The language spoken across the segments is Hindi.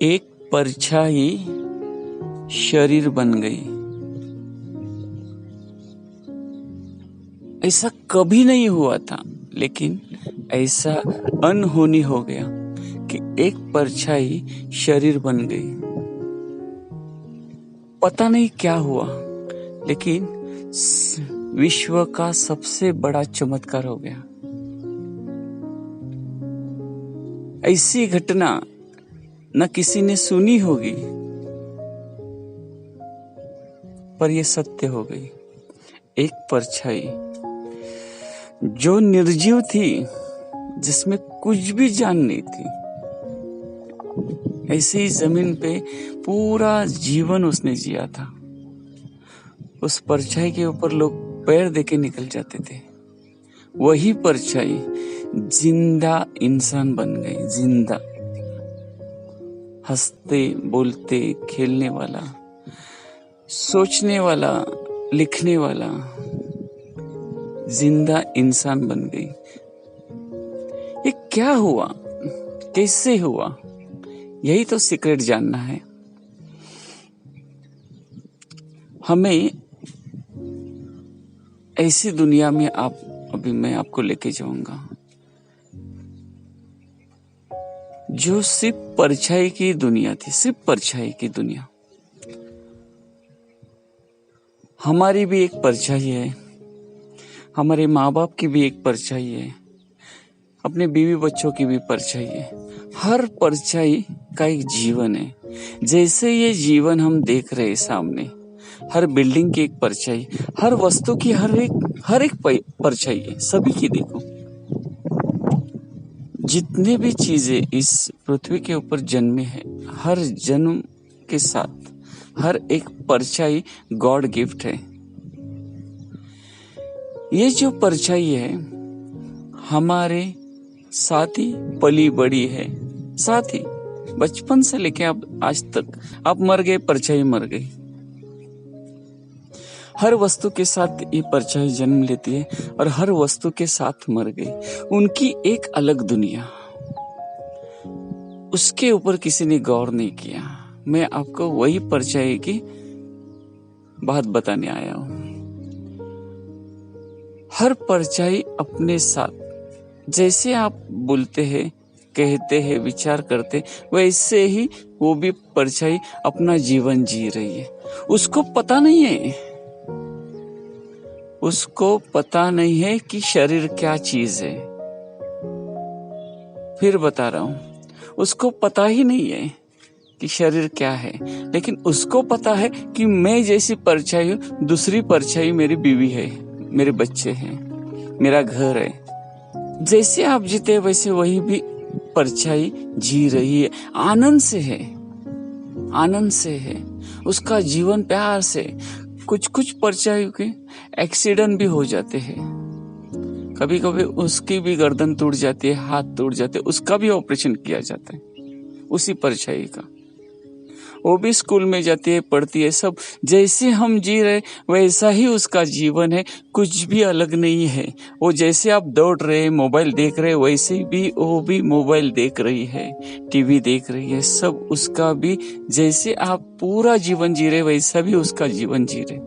एक परछाई शरीर बन गई। ऐसा कभी नहीं हुआ था, लेकिन ऐसा अनहोनी हो गया कि एक परछाई शरीर बन गई। पता नहीं क्या हुआ, लेकिन विश्व का सबसे बड़ा चमत्कार हो गया। ऐसी घटना न किसी ने सुनी होगी, पर यह सत्य हो गई। एक परछाई जो निर्जीव थी, जिसमें कुछ भी जान नहीं थी, ऐसे ही जमीन पे पूरा जीवन उसने जिया था। उस परछाई के ऊपर लोग पैर देके निकल जाते थे। वही परछाई जिंदा इंसान बन गई। जिंदा, हंसते बोलते खेलने वाला, सोचने वाला, लिखने वाला, जिंदा इंसान बन गई। ये क्या हुआ, कैसे हुआ, यही तो सीक्रेट जानना है हमें। ऐसी दुनिया में अभी मैं आपको लेके जाऊंगा जो सिर्फ परछाई की दुनिया थी, सिर्फ परछाई की दुनिया। हमारी भी एक परछाई है, हमारे माँ बाप की भी एक परछाई है, अपने बीवी बच्चों की भी परछाई है। हर परछाई का एक जीवन है। जैसे ये जीवन हम देख रहे हैं सामने, हर बिल्डिंग की एक परछाई, हर वस्तु की हर एक परछाई है। सभी की देखो, जितने भी चीजें इस पृथ्वी के ऊपर जन्मे हैं, हर जन्म के साथ हर एक परछाई गॉड गिफ्ट है। ये जो परछाई है हमारे साथ ही पली बड़ी है, साथ ही बचपन से लेके अब आज तक। आप मर गए, परछाई मर गई। हर वस्तु के साथ ये परछाई जन्म लेती है और हर वस्तु के साथ मर गई। उनकी एक अलग दुनिया, उसके ऊपर किसी ने गौर नहीं किया। मैं आपको वही परछाई की बात बताने आया हूं। हर परछाई अपने साथ, जैसे आप बोलते हैं, कहते हैं, विचार करते, वैसे ही वो भी परछाई अपना जीवन जी रही है। उसको पता नहीं है, उसको पता नहीं है कि शरीर क्या चीज है। फिर बता रहा हूं, उसको पता ही नहीं है कि शरीर क्या है, लेकिन उसको पता है कि मैं जैसी परछाई हूं, दूसरी परछाई मेरी बीवी है, मेरे बच्चे हैं, मेरा घर है। जैसे आप जीते वैसे वही भी परछाई जी रही है। आनंद से है, आनंद से है, उसका जीवन प्यार से। कुछ परछाई के एक्सीडेंट भी हो जाते हैं, कभी कभी उसकी भी गर्दन टूट जाती है, हाथ टूट जाते हैं, उसका भी ऑपरेशन किया जाता है उसी परछाई का। वो भी स्कूल में जाती है, पढ़ती है, सब जैसे हम जी रहे वैसा ही उसका जीवन है, कुछ भी अलग नहीं है। वो जैसे आप दौड़ रहे, मोबाइल देख रहे, वैसे भी वो भी मोबाइल देख रही है, टीवी देख रही है, सब उसका भी। जैसे आप पूरा जीवन जी रहे वैसा भी उसका जीवन जी रहे।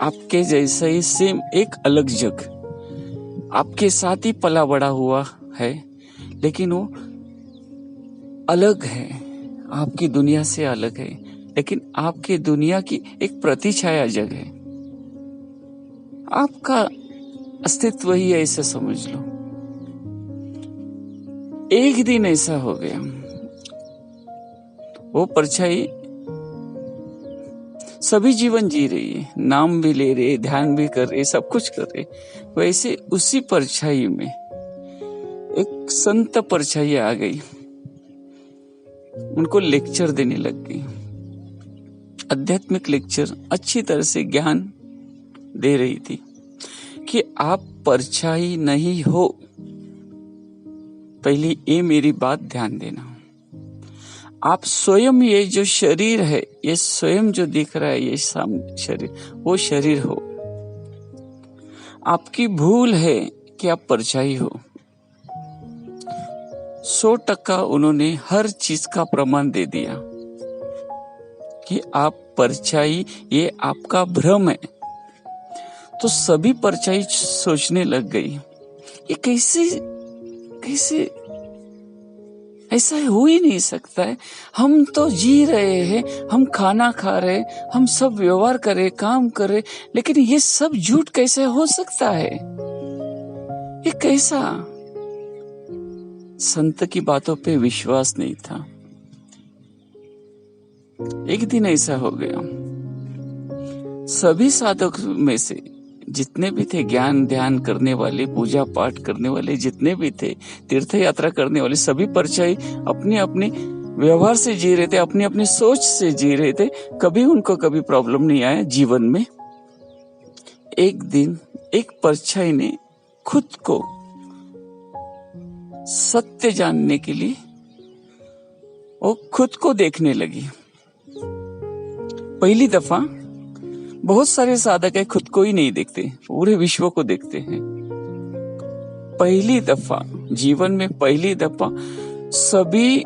आपके जैसा ही सेम एक अलग जग, आपके साथ ही पला बड़ा हुआ है, लेकिन वो अलग है, आपकी दुनिया से अलग है, लेकिन आपकी दुनिया की एक प्रतिछाया जग है। आपका अस्तित्व ही ऐसा समझ लो। एक दिन ऐसा हो गया, वो परछाई सभी जीवन जी रही है, नाम भी ले रहे, ध्यान भी कर रहे, सब कुछ कर रहे। वैसे उसी परछाई में एक संत परछाई आ गई, उनको लेक्चर देने लग गई, आध्यात्मिक लेक्चर, अच्छी तरह से ज्ञान दे रही थी कि आप परछाई नहीं हो। पहली ये मेरी बात ध्यान देना, आप स्वयं, ये जो शरीर है, ये स्वयं जो दिख रहा है, ये सामने शरीर, वो शरीर हो। आपकी भूल है कि आप परछाई हो। 100% उन्होंने हर चीज का प्रमाण दे दिया कि आप परछाई, ये आपका भ्रम है। तो सभी परछाई सोचने लग गई, ये कैसे कैसे, ऐसा हो ही नहीं सकता है। हम तो जी रहे हैं, हम खाना खा रहे, हम सब व्यवहार कर रहे, काम कर रहे, लेकिन ये सब झूठ कैसे हो सकता है? ये कैसा? संत की बातों पे विश्वास नहीं था। एक दिन ऐसा हो गया, सभी साधक में से जितने भी थे, ज्ञान ध्यान करने वाले, पूजा पाठ करने वाले जितने भी थे, तीर्थ यात्रा करने वाले, सभी परछाई अपने अपने व्यवहार से जी रहे थे, अपनी अपनी सोच से जी रहे थे। कभी उनको कभी प्रॉब्लम नहीं आया जीवन में। एक दिन एक परछाई ने खुद को सत्य जानने के लिए वो खुद को देखने लगी। पहली दफा, बहुत सारे साधक है खुद को ही नहीं देखते, पूरे विश्व को देखते हैं। पहली दफा जीवन में, पहली दफा सभी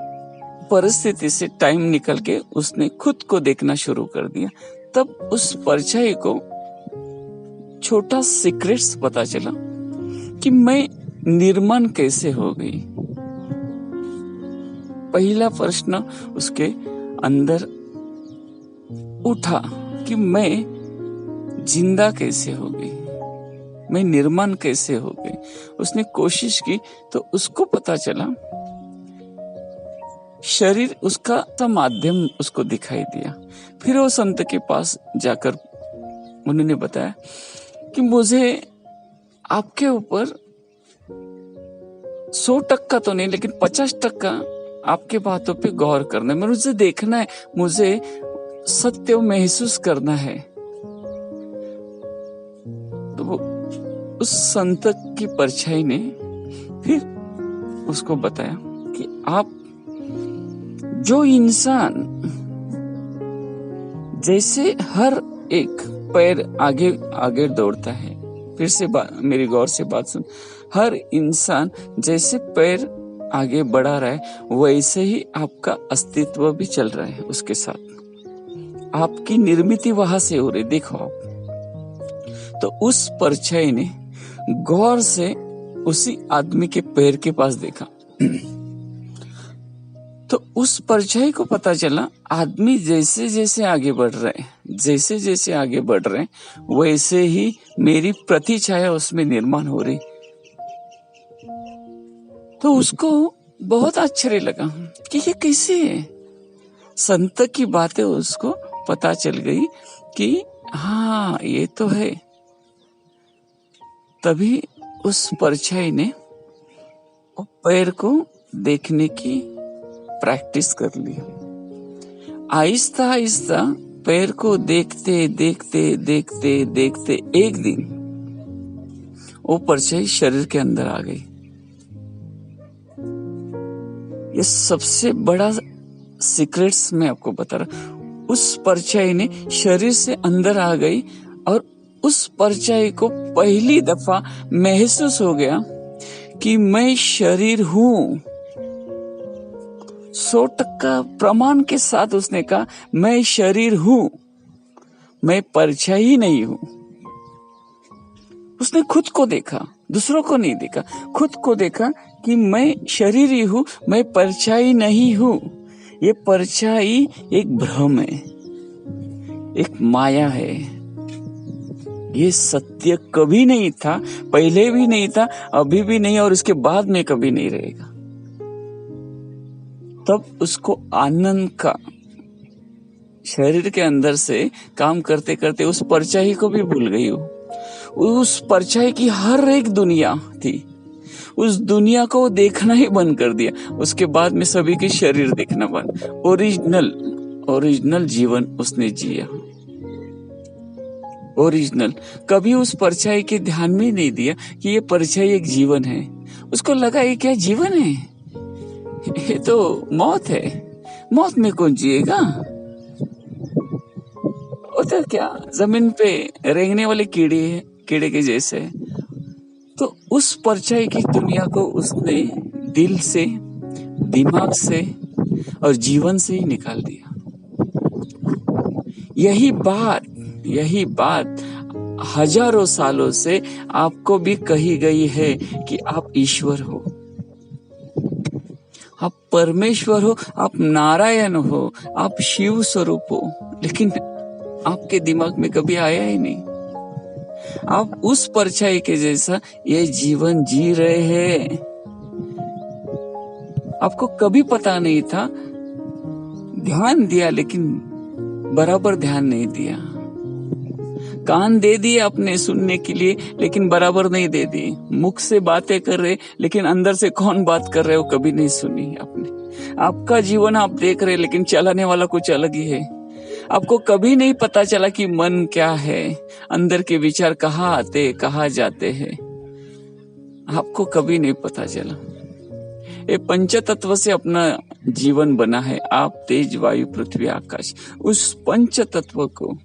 परिस्थिति से टाइम निकल के उसने खुद को देखना शुरू कर दिया। तब उस परछाई को छोटा सीक्रेट्स पता चला कि मैं निर्मल कैसे हो गई। पहला प्रश्न उसके अंदर उठा कि मैं जिंदा कैसे हो गई, मैं निर्माण कैसे हो गई। उसने कोशिश की तो उसको पता चला, शरीर उसका माध्यम उसको दिखाई दिया। फिर वो संत के पास जाकर उन्होंने बताया कि मुझे आपके ऊपर 100% तो नहीं, लेकिन 50% आपके बातों पे गौर करना है, मुझे देखना है, मुझे सत्य महसूस करना है। तो वो उस संत की परछाई ने फिर उसको बताया कि आप जो इंसान जैसे हर एक पैर आगे आगे दौड़ता है, फिर से मेरी गौर से बात सुन, हर इंसान जैसे पैर आगे बढ़ा रहा है वैसे ही आपका अस्तित्व भी चल रहा है उसके साथ। आपकी निर्मित वहां से हो रही, देखो आप। तो उस परछाई ने गौर से उसी आदमी के पैर के पास देखा। तो उस परछाई को पता चला, आदमी जैसे जैसे आगे बढ़ रहे हैं, जैसे जैसे आगे बढ़ रहे हैं, वैसे ही मेरी प्रतिछाया उसमें निर्माण हो रही। तो उसको बहुत आश्चर्य लगा कि ये कैसे है। संत की बातें उसको पता चल गई कि हाँ ये तो है। तभी उस परछाई ने पैर को देखने की प्रैक्टिस कर ली। आहिस्ता आहिस्ता पैर को देखते देखते देखते देखते एक दिन वो परछाई शरीर के अंदर आ गई। ये सबसे बड़ा सीक्रेट्स मैं आपको बता रहा। उस परछाई ने शरीर से अंदर आ गई और उस परछाई को पहली दफा महसूस हो गया कि मैं शरीर हूं। 100% प्रमाण के साथ उसने कहा, मैं शरीर हूं, मैं परछाई नहीं हूं। उसने खुद को देखा, दूसरों को नहीं देखा, खुद को देखा कि मैं शरीर ही हूं, मैं परछाई नहीं हूं। ये परछाई एक भ्रम है, एक माया है। ये सत्य कभी नहीं था, पहले भी नहीं था, अभी भी नहीं, और इसके बाद में कभी नहीं रहेगा। तब उसको आनंद का, शरीर के अंदर से काम करते करते उस परछाई को भी भूल गई हो। उस परछाई की हर एक दुनिया थी, उस दुनिया को देखना ही बंद कर दिया। उसके बाद में सभी के शरीर देखना बंद। ओरिजिनल जीवन उसने जिया, ओरिजिनल। कभी उस परछाई के ध्यान में नहीं दिया कि ये परछाई एक जीवन है। उसको लगा ये क्या जीवन है, ये तो मौत है, मौत में कौन जिएगा। वो तो क्या जमीन पे रेंगने वाले कीड़े के जैसे। तो उस परछाई की दुनिया को उसने दिल से दिमाग से और जीवन से ही निकाल दिया। यही बात हजारों सालों से आपको भी कही गई है कि आप ईश्वर हो, आप परमेश्वर हो, आप नारायण हो, आप शिव स्वरूप हो, लेकिन आपके दिमाग में कभी आया ही नहीं। आप उस परछाई के जैसा ये जीवन जी रहे हैं। आपको कभी पता नहीं था, ध्यान दिया लेकिन बराबर ध्यान नहीं दिया। कान दे दिए अपने सुनने के लिए लेकिन बराबर नहीं दे दिए। मुख से बातें कर रहे लेकिन अंदर से कौन बात कर रहे हो कभी नहीं सुनी आपने। आपका जीवन आप देख रहे लेकिन चलाने वाला कुछ अलग ही है। आपको कभी नहीं पता चला कि मन क्या है, अंदर के विचार कहाँ आते कहाँ जाते हैं, आपको कभी नहीं पता चला। ये पंच तत्व से अपना जीवन बना है। आप तेज वायु पृथ्वी आकाश, उस पंच तत्व को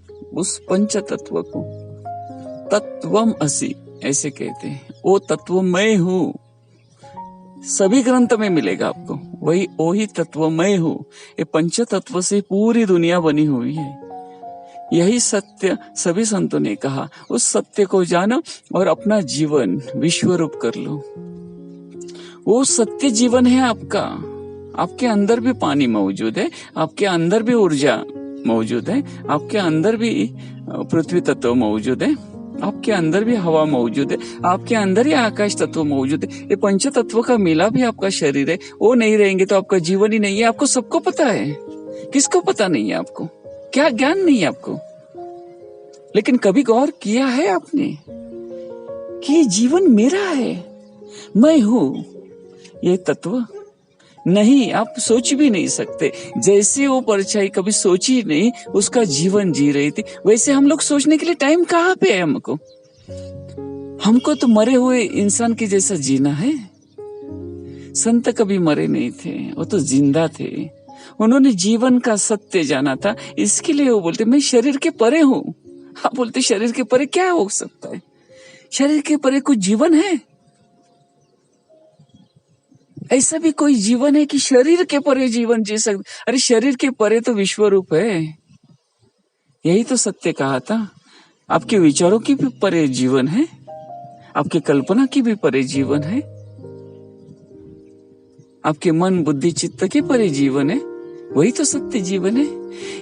तत्वम असि ऐसे कहते हैं। वो तत्व मैं हूं, सभी ग्रंथ में मिलेगा आपको, वही तत्व मैं हूं। ये पंच तत्व से पूरी दुनिया बनी हुई है। यही सत्य सभी संतों ने कहा। उस सत्य को जानो और अपना जीवन विश्व रूप कर लो। वो सत्य जीवन है आपका। आपके अंदर भी पानी मौजूद है, आपके अंदर भी ऊर्जा मौजूद है, आपके अंदर भी पृथ्वी तत्व मौजूद है, आपके अंदर भी हवा मौजूद है, आपके अंदर ही आकाश तत्व मौजूद है। ये पंच तत्व का मिला भी आपका शरीर है। वो नहीं रहेंगे तो आपका जीवन ही नहीं है। आपको सबको पता है, किसको पता नहीं है आपको? क्या ज्ञान नहीं है आपको? लेकिन कभी गौर किया है आपने कि जीवन मेरा है, मैं हूं ये तत्व? नहीं, आप सोच भी नहीं सकते। जैसे वो परछाई कभी सोची नहीं, उसका जीवन जी रही थी, वैसे हम लोग सोचने के लिए टाइम कहाँ पे है हमको तो मरे हुए इंसान के जैसा जीना है। संत कभी मरे नहीं थे, वो तो जिंदा थे। उन्होंने जीवन का सत्य जाना था, इसके लिए वो बोलते मैं शरीर के परे हूं। आप बोलते शरीर के परे क्या हो सकता है? शरीर के परे कुछ जीवन है? ऐसा भी कोई जीवन है कि शरीर के परे जीवन जी सकते? अरे शरीर के परे तो विश्व रूप है। यही तो सत्य कहा था। आपके विचारों की भी परे जीवन है, आपकी कल्पना की भी परे जीवन है, आपके मन बुद्धि चित्त के परे जीवन है। वही तो सत्य जीवन है।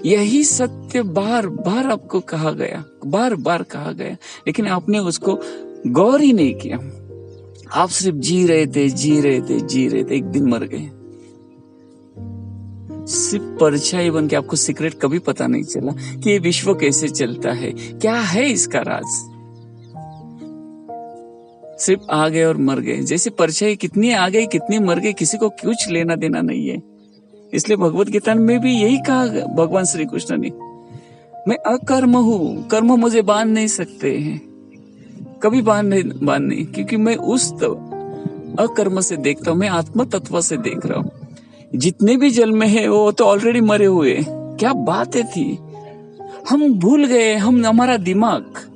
यही सत्य बार बार आपको कहा गया, बार बार कहा गया, लेकिन आपने उसको गौर ही नहीं किया। आप सिर्फ जी रहे थे। एक दिन मर गए, सिर्फ परछाई बन के। आपको सीक्रेट कभी पता नहीं चला कि ये विश्व कैसे चलता है, क्या है इसका राज। सिर्फ आ गए और मर गए। जैसे परछाई कितनी आ गई कितनी मर गई, किसी को कुछ लेना देना नहीं है। इसलिए भगवत गीता में भी यही कहा भगवान श्री कृष्ण ने, मैं अकर्म हूं, कर्म मुझे बांध नहीं सकते हैं, कभी बांध नहीं, क्योंकि मैं उस अकर्म से देखता हूं, मैं आत्म तत्व से देख रहा हूं। जितने भी जल में है वो तो ऑलरेडी मरे हुए। क्या बातें थी, हम भूल गए। हमारा दिमाग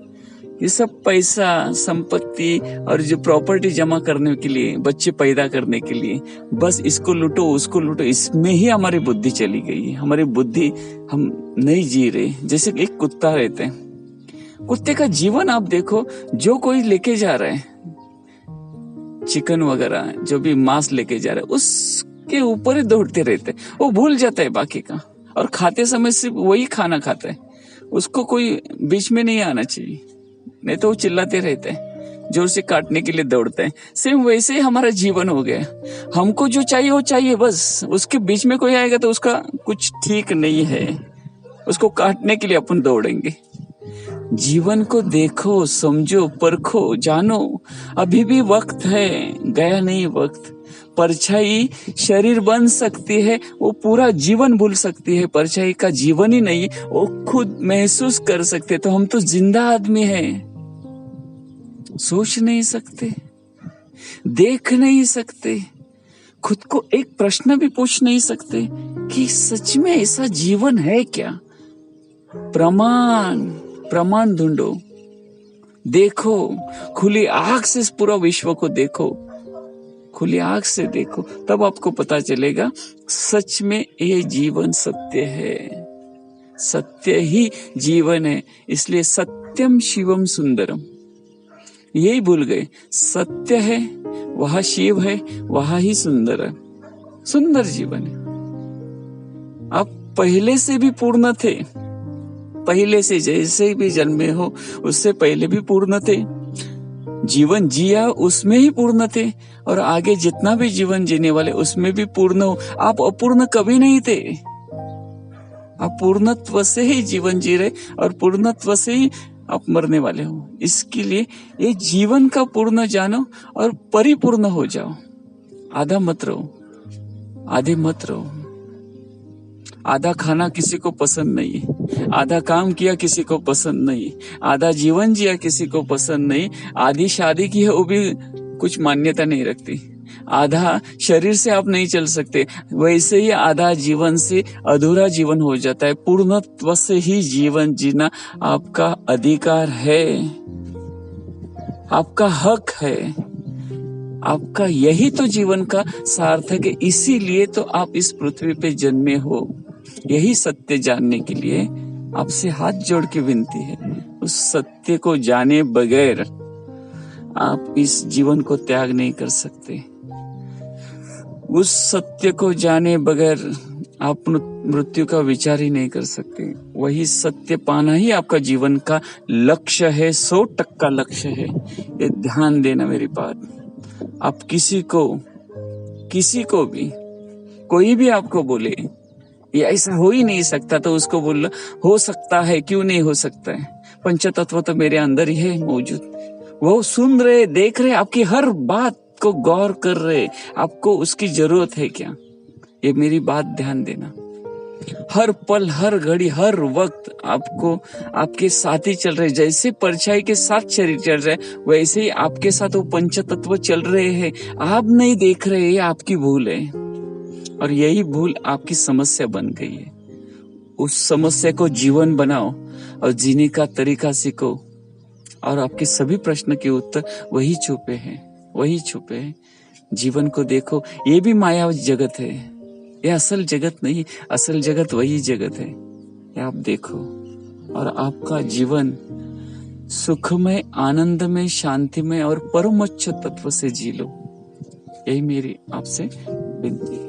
ये सब पैसा संपत्ति और जो प्रॉपर्टी जमा करने के लिए, बच्चे पैदा करने के लिए, बस इसको लूटो उसको लूटो, इसमें ही हमारी बुद्धि चली गई है। हमारी बुद्धि हम नहीं जी रहे। जैसे एक कुत्ता रहते हैं, कुत्ते का जीवन आप देखो, जो कोई लेके जा रहा है चिकन वगैरह, जो भी मांस लेके जा रहा है, उसके ऊपर ही दौड़ते रहते हैं। वो भूल जाता है बाकी का, और खाते समय सिर्फ वही खाना खाता है। उसको कोई बीच में नहीं आना चाहिए, नहीं तो वो चिल्लाते रहते हैं, जोर से काटने के लिए दौड़ते हैं। सेम वैसे ही हमारा जीवन हो गया। हमको जो चाहिए वो चाहिए बस, उसके बीच में कोई आएगा तो उसका कुछ ठीक नहीं है, उसको काटने के लिए अपन दौड़ेंगे। जीवन को देखो, समझो, परखो, जानो। अभी भी वक्त है, गया नहीं वक्त। परछाई शरीर बन सकती है, वो पूरा जीवन भूल सकती है। परछाई का जीवन ही नहीं, वो खुद महसूस कर सकते। तो हम तो जिंदा आदमी हैं, सोच नहीं सकते, देख नहीं सकते, खुद को एक प्रश्न भी पूछ नहीं सकते कि सच में ऐसा जीवन है क्या? प्रमाण ढूंढो, देखो, खुली आंख से पूरा विश्व को देखो। खुली आंख से देखो, तब आपको पता चलेगा सच में ये जीवन सत्य है, सत्य ही जीवन है। इसलिए सत्यम शिवम सुंदरम, यही भूल गए। सत्य है, वह शिव है, वह ही सुंदर है, सुंदर जीवन है। आप पहले से भी पूर्ण थे, पहले से जैसे भी जन्मे हो उससे पहले भी पूर्ण थे, जीवन जिया उसमें ही पूर्ण थे, और आगे जितना भी जीवन जीने वाले उसमें भी पूर्ण हो। आप अपूर्ण कभी नहीं थे, आप पूर्णत्व से ही जीवन जी रहे और पूर्णत्व से ही आप मरने वाले हो। इसके लिए ये जीवन का पूर्ण जानो और परिपूर्ण हो जाओ। आधा मत रहो, आधे मत रहो। आधा खाना किसी को पसंद नहीं है, आधा काम किया किसी को पसंद नहीं, आधा जीवन जिया किसी को पसंद नहीं, आधी शादी की है वो भी कुछ मान्यता नहीं रखती, आधा शरीर से आप नहीं चल सकते, वैसे ही आधा जीवन से अधूरा जीवन हो जाता है। पूर्णत्व से ही जीवन जीना आपका अधिकार है, आपका हक है, आपका यही तो जीवन का सार्थक है। इसीलिए तो आप इस पृथ्वी पे जन्मे हो। यही सत्य जानने के लिए आपसे हाथ जोड़ के विनती है। उस सत्य को जाने बगैर आप इस जीवन को त्याग नहीं कर सकते। उस सत्य को जाने बगैर आप मृत्यु का विचार ही नहीं कर सकते। वही सत्य पाना ही आपका जीवन का लक्ष्य है, 100% लक्ष्य है। ये ध्यान देना मेरी बात। आप किसी को भी कोई भी आपको बोले ये ऐसा हो ही नहीं सकता, तो उसको बोल हो सकता है, क्यों नहीं हो सकता है। पंचतत्व तो मेरे अंदर ही है मौजूद, वो सुन रहे, देख रहे, आपकी हर बात को गौर कर रहे। आपको उसकी जरूरत है क्या? ये मेरी बात ध्यान देना। हर पल, हर घड़ी, हर वक्त आपको आपके साथ ही चल रहे। जैसे परछाई के साथ शरीर चल रहा है, वैसे ही आपके साथ वो पंचतत्व चल रहे हैं। आप नहीं देख रहे, ये आपकी भूल है, और यही भूल आपकी समस्या बन गई है। उस समस्या को जीवन बनाओ और जीने का तरीका सीखो, और आपके सभी प्रश्न के उत्तर वही छुपे हैं, वही छुपे हैं। जीवन को देखो, ये भी माया जगत है, ये असल जगत नहीं। असल जगत वही जगत है, ये आप देखो, और आपका जीवन सुखमय, आनंदमय, शांतिमय और परमोच्च तत्व से जी लो। यही मेरी आपसे विनती है।